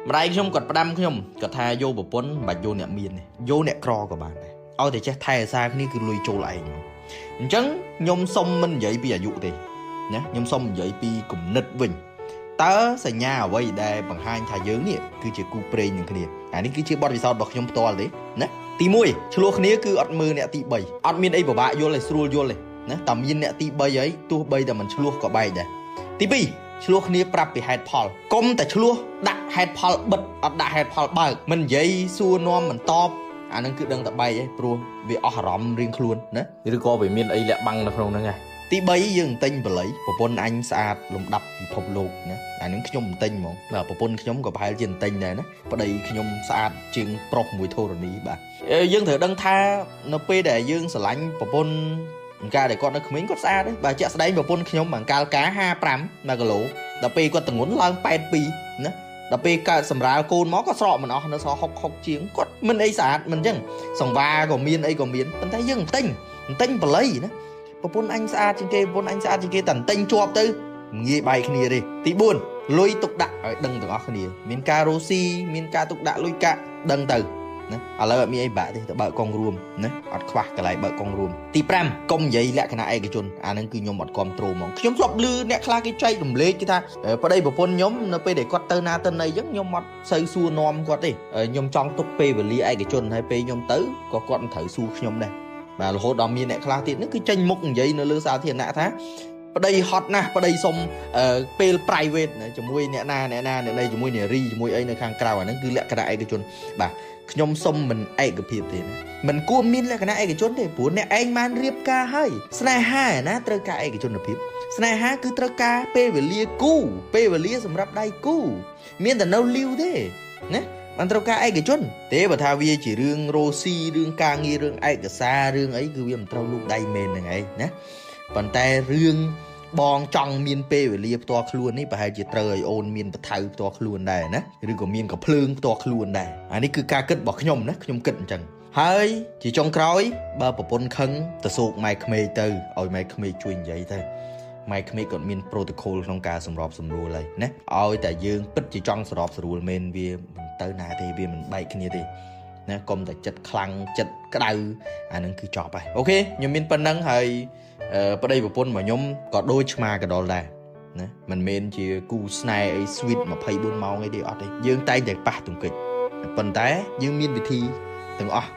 ម្ដាយខ្ញុំគាត់ផ្ដាំខ្ញុំគាត់ថាយកប្រពន្ធមិនបាច់យកអ្នកមានទេយកអ្នកក្រក៏បានដែរឲ្យតែចេះថែអាសាគ្នាគឺលុយចូលឯងអញ្ចឹងខ្ញុំសុំមិននិយាយពីអាយុទេណាខ្ញុំសុំនិយាយពីគំនិតវិញតើសញ្ញាអ្វីដែលបង្ហាញថាយើងនេះគឺជាគូព្រេងនឹងគ្នាអានេះគឺជាបទពិសោធន៍របស់ខ្ញុំផ្ទាល់ទេណាទី1ឆ្លោះគ្នាគឺអត់មើលអ្នកទី3អត់មានអីពិបាកយល់ឲ្យស្រួលយល់ទេណាតែមានអ្នកទី3ហើយទោះបីតែមិនឆ្លោះក៏បែកដែរទី2ឆ្លោះគ្នាប្រាប់ពីហេតុផលកុំតែឆ្លោះដាក់ហេតុផលបិទអត់ដាក់ហេតុផលបើកមិននិយាយសួរនាំមិនតបអានឹងគឺដឹងតែបែកឯងព្រោះវាអស់អារម្មណ៍រៀងខ្លួនណាឬក៏វាមានអីលាក់បាំងនៅក្នុងហ្នឹងឯងទី3យើងទិញបល័យប្រពន្ធអញស្អាតលំដាប់ពិភពលោកណាអានឹងខ្ញុំទិញហ្មងបាទប្រពន្ធខ្ញុំក៏ប្រហែលជាទិញដែរណាប្តីខ្ញុំស្អាតជាងប្រុសមួយធរណីបាទយើងត្រូវដឹងថានៅពេលដែលយើងស្រឡាញ់ប្រពន្ធអង្ការដែលគាត់នៅក្មេងគាត់ស្អាតទេបាទជាក់ស្ដែងប្រពន្ធខ្ញុំអង្កាលការ55គីឡូដល់ពេលគាត់ទម្ងន់ឡើង82ណាដល់ពេលកើតសម្រាលកូនមកក៏ស្រកមិនអស់នៅសល់60ជាងគាត់មិនអីស្អាតមិនអញ្ចឹងសង្វាក៏មានអីក៏មានប៉ុន្តែយើងទិញបល័យណាប្រពន្ធអញស្អាតជាងគេប្រពន្ធអញស្អាតជាងគេតែទិញជាប់ទៅងាយបែកគ្នាទេទី4លុយទុកដាក់ឲ្យដឹងទាំងអស់គ្នាមានការរស់ស៊ីមានការទុកដាក់លុយកាក់ដឹងទៅណាឥឡូវអត់មានអីបាក់ទេទៅបើកកងរួមណាអត់ខ្វះកន្លែងបើកកងរួមទី5កុំនិយាយលក្ខណៈឯកជនអាហ្នឹងគឺខ្ញុំអត់គ្រប់គ្រងហ្មងខ្ញុំធ្លាប់ឮអ្នកខ្លះគេចែករំលែកគេថាប្តីប្រពន្ធខ្ញុំនៅពេលដែលគាត់ទៅណាទៅណីអញ្ចឹងខ្ញុំអត់សូវសួរនាំគាត់ទេខ្ញុំចង់ទុកពេលវេលាឯកជនហើយពេលខ្ញុំទៅក៏គាត់មិនត្រូវសួរខ្ញុំដែរបាទរហូតដល់មានអ្នកខ្លះទៀតហ្នឹងគឺចេញមុខនិយាយនៅលើសាធារណៈថាប្តីហត់ណាស់ប្តីសុំពេល private ជាមួយអ្នកណាជាមួយនារីជាមួយអីនៅខាងក្រៅអាហ្នឹងគឺលក្ខណៈឯកជនបាទខ្ញុំសុំមិនឯកភាពទេណាមិនគួរមានលក្ខណៈឯកជនទេព្រោះអ្នកឯងបានរៀបការហើយស្នេហាណាត្រូវការឯកជនភាពស្នេហាគឺត្រូវការពេលវេលាគូពេលវេលាសម្រាប់ដៃគូមានតែនៅលីវទេណាមិនត្រូវការឯកជនទេបើថាវាជារឿងរ៉ូស៊ីរឿងការងាររឿងឯកសាររឿងអីគឺវាមិនត្រូវលូកដៃមែនហ្នឹងឯងណាប៉ុន្តែរឿងបងចង់មានពេលវេលាផ្ទាល់ខ្លួននេះប្រហែលជាត្រូវឲ្យអូនមានបថៅផ្ទាល់ខ្លួនដែរណាឬក៏មានកំភ្លើងផ្ទាល់ខ្លួនដែរអានេះគឺការគិតរបស់ខ្ញុំណាខ្ញុំគិតអញ្ចឹងហើយជាចុងក្រោយបើប្រពន្ធខឹងទៅសោកម៉ែក្មេកទៅឲ្យម៉ែក្មេកជួយនិយាយទៅម៉ែក្មេកគាត់មាន protocol ក្នុងការសម្របសម្រួលហើយណាឲ្យតែយើងពិតជាចង់សម្របសម្រួលមែនវាមិនទៅណាទេវាមិនបែកគ្នាទេណាកុំតែចិត្តខ្លាំងចិត្តក្តៅអានឹងគឺចប់ហើយអូខេខ្ញុំមានប៉ុណ្្នឹងហើយប្តីប្រពន្ធរបស់ខ្ញុំក៏ដូចឆ្មាកដុលដែរណាមិនមែនជាគូស្នេហ៍អី sweet 24ម៉ោងអីទេអត់ទេយើងតែងតែប៉ះទង្គិចប៉ុន្តែយើងមានវិធីទាំងអស់